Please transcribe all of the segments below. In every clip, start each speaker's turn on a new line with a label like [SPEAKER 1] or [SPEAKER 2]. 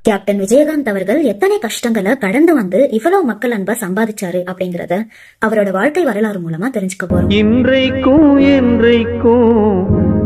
[SPEAKER 1] Captain Vijayakanth அவர்கள் எத்தனை கஷ்டங்களை கடந்து வந்து இவ்வளவு மக்கள் அன்பா சம்பாதிச்சாரு அப்படிங்கறத அவரோட வாழ்க்கை வரலாறு மூலமா தெரிஞ்சுக்க போறோம்.
[SPEAKER 2] இன்றைக்கும் என்றைக்கும்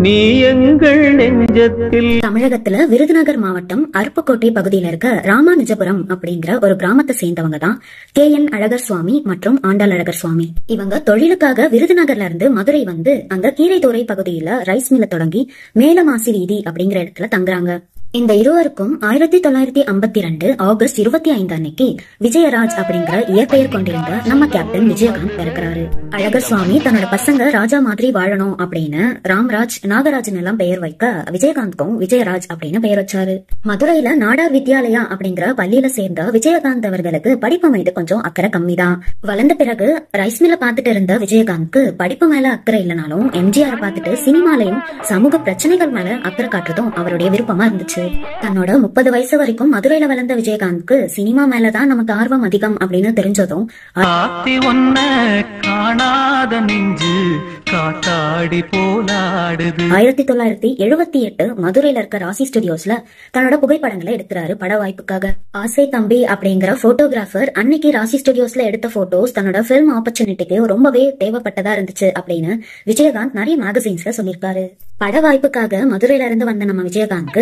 [SPEAKER 2] நீ எங்கள் நெஞ்சத்தில்.
[SPEAKER 1] தமிழகத்துல விருதுநகர் மாவட்டம் அருப்புக்கோட்டை பகுதியில இருக்க ராமானுஜபுரம் அப்படிங்கிற ஒரு கிராமத்தை சேர்ந்தவங்க தான் KN அழகர் சுவாமி மற்றும் ஆண்டாள் அழகர் சுவாமி. இவங்க தொழிலுக்காக விருதுநகர்ல இருந்து மதுரை வந்து அங்க கீரைத்துறை பகுதியில ரைஸ் மில்ல தொடங்கி மேலமாசி வீதி அப்படிங்கிற இடத்துல தங்குறாங்க. இந்த இருவருக்கும் 1952 ஆகஸ்ட் 25 அன்னைக்கு விஜயராஜ் அப்படிங்கிற இயற்பெயர் கொண்டிருந்த நம்ம கேப்டன் விஜயகாந்த் பிறக்கிறாரு. அழகர் சுவாமி தன்னோட பசங்க ராஜா மாதிரி வாழணும் அப்படின்னு ராம்ராஜ், நாகராஜன் எல்லாம் பெயர் வைக்க விஜயகாந்த்க்கும் விஜயராஜ் அப்படின்னு பெயர் வச்சாரு. மதுரையில நாடார் வித்யாலயா அப்படிங்கிற பள்ளியில சேர்ந்த விஜயகாந்த் அவர்களுக்கு படிப்பு மீது கொஞ்சம் அக்கறை கம்மிதான். வளர்ந்த பிறகு ரைஸ் மில்ல பாத்துட்டு இருந்த விஜயகாந்த்க்கு படிப்பு மேல அக்கறை இல்லைனாலும் எம்ஜிஆர் பார்த்துட்டு சினிமாலையும் சமூக பிரச்சனைகள் மேல அக்கறை காட்டுறதும் அவருடைய விருப்பமா இருந்துச்சு. தன்னோட 30 வயசு வரைக்கும் மதுரையில வளர்ந்த விஜயகாந்த்க்கு சினிமா மேலதான் நமக்கு ஆர்வம் அதிகம் அப்படின்னு தெரிஞ்சதும் 1978 மதுரையில இருக்க ராசி ஸ்டுடியோஸ்ல தன்னோட புகைப்படங்களை எடுக்கிறாரு பட வாய்ப்புக்காக. ஆசை தம்பி அப்படிங்கிற போட்டோகிராஃபர் அன்னைக்கு ராசி ஸ்டுடியோஸ்ல எடுத்த போட்டோஸ் தன்னோட பிலிம் ஆப்பர்ச்சுனிட்டிக்கு ரொம்பவே தேவைப்பட்டதா இருந்துச்சு அப்படின்னு விஜயகாந்த் நிறைய மேகசின்ஸ்ல சொல்லியிருக்காரு. பட வாய்ப்புக்காக மதுரையில இருந்து வந்த நம்ம விஜயகாந்த்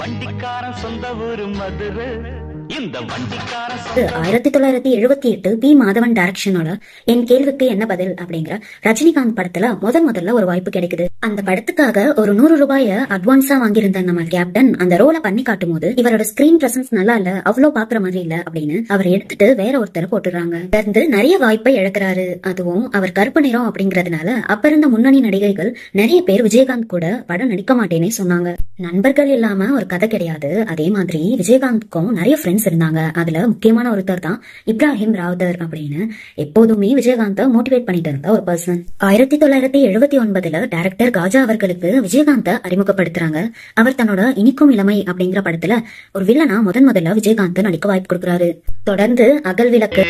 [SPEAKER 1] 1978 பி மாதவன் டைரக்ஷனோட என் கேள்விக்கு என்ன பதில் அப்படிங்கிற ரஜினிகாந்த் படத்துல முதல்ல ஒரு வாய்ப்பு கிடைக்குது. அந்த படத்துக்காக ஒரு 100 ரூபாய அட்வான்ஸா வாங்கியிருந்த நம்ம கேப்டன் அந்த ரோலை பண்ணி காட்டும் போது இவரோட ஸ்கிரீன் பிரசன்ஸ் நல்லா இல்ல, அவ்வளவு பாக்குற மாதிரி இல்ல அப்படின்னு அவர் எடுத்துட்டு வேற ஒருத்தரை போட்டுறாங்க. தொடர்ந்து நிறைய வாய்ப்பை இழக்கிறாரு. அதுவும் அவர் கருப்பு நிறம் அப்படிங்கறதுனால அப்ப இருந்த முன்னணி நடிகைகள் நிறைய பேர் விஜயகாந்த் கூட படம் நடிக்க மாட்டேனே சொன்னாங்க. நண்பர்கள் இல்லாம ஒரு கதை கிடையாது. அதே மாதிரி விஜயகாந்த்க்கும் நிறைய ஃப்ரெண்ட்ஸ் இருந்தாங்க. அதுல முக்கியமான ஒருத்தர் தான் இப்ராஹிம் ராவுதர் அப்படின்னு எப்போதுமே விஜயகாந்த் மோட்டிவேட் பண்ணிட்டு இருந்த ஒரு பர்சன். 1979 டைரக்டர் காஜா அவர்களுக்கு விஜயகாந்த் அறிமுகப்படுத்துறாங்க. அவர் தன்னோட இனிக்கும் இளமை அப்படிங்கிற படத்துல ஒரு வில்லனா முதல்ல விஜயகாந்த் நடிக்க வாய்ப்பு கொடுக்கிறாரு. தொடர்ந்து அகல் விளக்கு,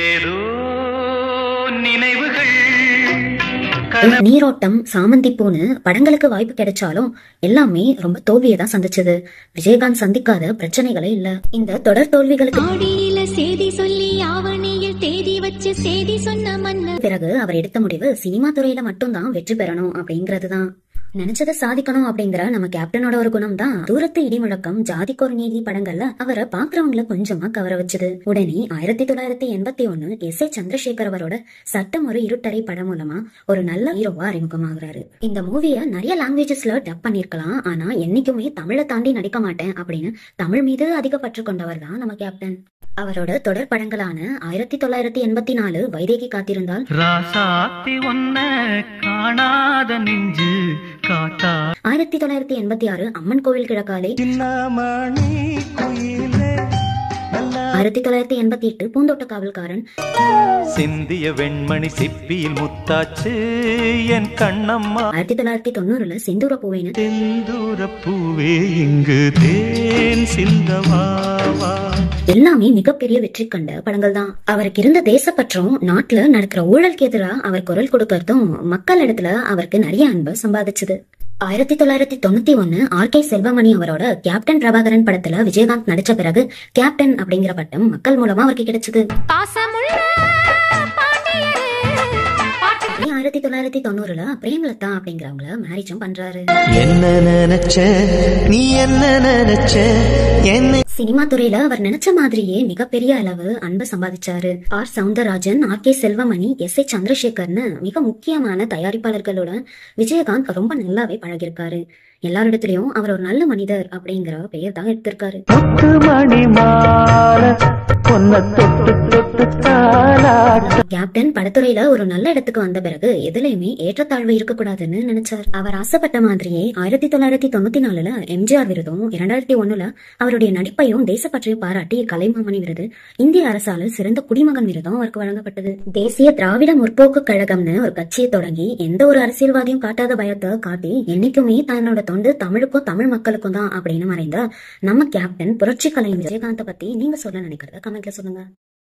[SPEAKER 1] நீரோட்டம், சாமந்தி பூன்னு படங்களுக்கு வாய்ப்பு கிடைச்சாலும் எல்லாமே ரொம்ப தோல்வியை தான் சந்திச்சது. விஜயகாந்த் சந்திக்காத பிரச்சனைகளே இல்ல. இந்த தொடர் தோல்விகளுக்கு பிறகு அவர் எடுத்த முடிவு சினிமா துறையில மட்டும்தான் வெற்றி பெறணும் அப்படிங்கறதுதான். நினைச்சதை சாதிக்கணும் அப்படிங்கிற நம்ம கேப்டனோட ஒரு குணம் தான் தூரத்து இடி முழக்கம், ஜாதிக்கு ஒரு நீதி படங்கள்ல அவரை பாக்குறவங்கள கொஞ்சமா கவர வச்சது. உடனே 1981 S.A. சந்திரசேகர் அவரோட சட்டம் ஒரு இருட்டறை படம் மூலமா ஒரு நல்ல ஹீரோவா அறிமுகமாகிறாரு. இந்த மூவிய நிறைய லாங்குவேஜஸ்ல டப் பண்ணிருக்கலாம், ஆனா என்னைக்குமே தமிழை தாண்டி நடிக்க மாட்டேன் அப்படின்னு தமிழ் மீது அதிக பற்று கொண்டவர் தான் நம்ம கேப்டன். அவரோட தொடர் படங்களான 1984 வைதேகி காத்திருந்தால், 1986 அம்மன் கோவில் கிழக்காலே, 1988 பூந்தோட்ட காவல்காரன்,
[SPEAKER 2] சிந்திய வெண்மணி சிப்பியில் முத்தாச்சு என் கண்ணம்மா,
[SPEAKER 1] 1990 செந்தூர பூவேன்னு,
[SPEAKER 2] செந்தூர பூவே இங்கு தேன் சிந்தவாவா
[SPEAKER 1] எல்லாமே மிகப்பெரிய வெற்றி கண்ட படங்கள் தான். அவருக்கு இருந்த தேசப்பற்றும் நாட்டுல நடக்கிற ஊழலுக்கு எதிராக அவர் குரல் கொடுக்கறதும் மக்கள் இடத்துல அவருக்கு நிறைய அன்பு சம்பாதிச்சது. 1991 R.K. செல்வமணி அவரோட கேப்டன் பிரபாகரன் படத்துல விஜயகாந்த் நடிச்ச பிறகு கேப்டன் அப்படிங்கிற பட்டம் மக்கள் மூலமா அவருக்கு கிடைச்சது. 1990 பிரேமலதா அப்படிங்கிறவங்கள மேரேஜும் பண்றாரு.
[SPEAKER 2] என்ன நினைச்ச நீ என்ன நினைச்ச என்ன
[SPEAKER 1] சினிமா துறையில அவர் நினைச்ச மாதிரியே மிகப்பெரிய அளவு அன்பு சம்பாதிச்சாரு. R. Soundararajan, R.K. Selvamani, S.A. சந்திரசேகர்னு மிக முக்கியமான தயாரிப்பாளர்களோட விஜயகாந்த் ரொம்ப நல்லாவே பழகிருக்காரு. எல்லாரிடத்திலயும் அவர் ஒரு நல்ல மனிதர் அப்படிங்கிற பெயர் தான் எடுத்திருக்காரு. கேப்டன் படத்துறையில ஒரு நல்ல இடத்துக்கு வந்த பிறகு எதுலையுமே ஏற்றத்தாழ்வு இருக்கக்கூடாதுன்னு நினைச்சார். அவர் ஆசைப்பட்ட மாதிரியே 1994 எம்ஜிஆர் விருதும், 2001 அவருடைய நடிப்பையும் தேசப்பற்றையும் பாராட்டி கலைமாமணி விருது, இந்திய அரசால சிறந்த குடிமகன் விருதும் அவருக்கு வழங்கப்பட்டது. தேசிய திராவிட முற்போக்கு கழகம்னு ஒரு கட்சியை தொடங்கி எந்த ஒரு அரசியல்வாதியும் காட்டாத பயத்தை காட்டி என்னைக்குமே தன்னோட தொண்டு தமிழுக்கும் தமிழ் மக்களுக்கும் தான் அப்படின்னு மறைந்த நம்ம கேப்டன் புரட்சி கலைஞர் விஜயகாந்த் பத்தி நீங்க சொல்ல நினைக்கிறத கமெண்ட்ல சொல்லுங்க.